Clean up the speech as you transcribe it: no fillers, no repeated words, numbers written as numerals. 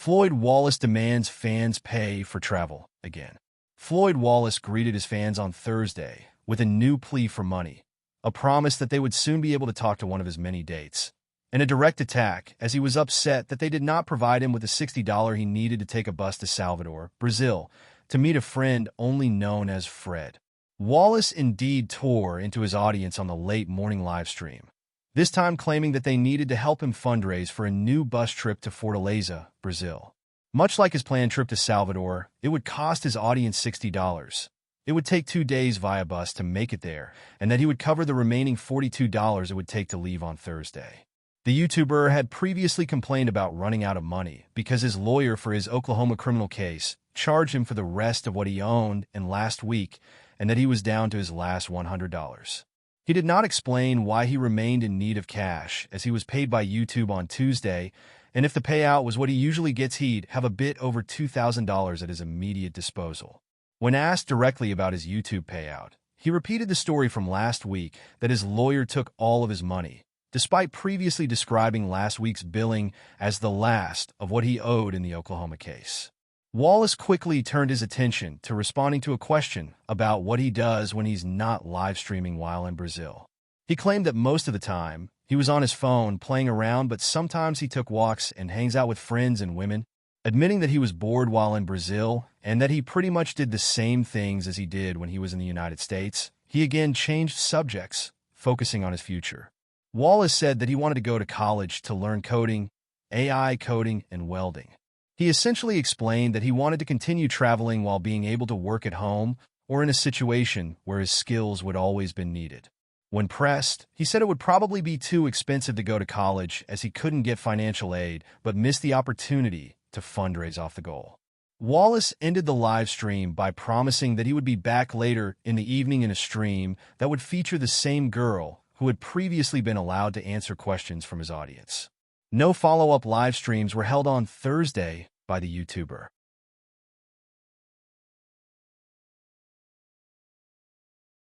Floyd Wallace demands fans pay for travel again. Floyd Wallace greeted his fans on Thursday with a new plea for money, a promise that they would soon be able to talk to one of his many dates, and a direct attack as he was upset that they did not provide him with the $60 he needed to take a bus to Salvador, Brazil, to meet a friend only known as Fred. Wallace indeed tore into his audience on the late morning live stream, this time claiming that they needed to help him fundraise for a new bus trip to Fortaleza, Brazil. Much like his planned trip to Salvador, it would cost his audience $60. It would take 2 days via bus to make it there, and that he would cover the remaining $42 it would take to leave on Thursday. The YouTuber had previously complained about running out of money because his lawyer for his Oklahoma criminal case charged him for the rest of what he owned in last week and that he was down to his last $100. He did not explain why he remained in need of cash, as he was paid by YouTube on Tuesday, and if the payout was what he usually gets, he'd have a bit over $2,000 at his immediate disposal. When asked directly about his YouTube payout, he repeated the story from last week that his lawyer took all of his money, despite previously describing last week's billing as the last of what he owed in the Oklahoma case. Wallace quickly turned his attention to responding to a question about what he does when he's not live streaming while in Brazil. He claimed that most of the time, he was on his phone playing around, but sometimes he took walks and hangs out with friends and women, admitting that he was bored while in Brazil and that he pretty much did the same things as he did when he was in the United States. He again changed subjects, focusing on his future. Wallace said that he wanted to go to college to learn coding, AI coding, and welding. He essentially explained that he wanted to continue traveling while being able to work at home or in a situation where his skills would always be needed. When pressed, he said it would probably be too expensive to go to college as he couldn't get financial aid but missed the opportunity to fundraise off the goal. Wallace ended the live stream by promising that he would be back later in the evening in a stream that would feature the same girl who had previously been allowed to answer questions from his audience. No follow-up live streams were held on Thursday by the YouTuber.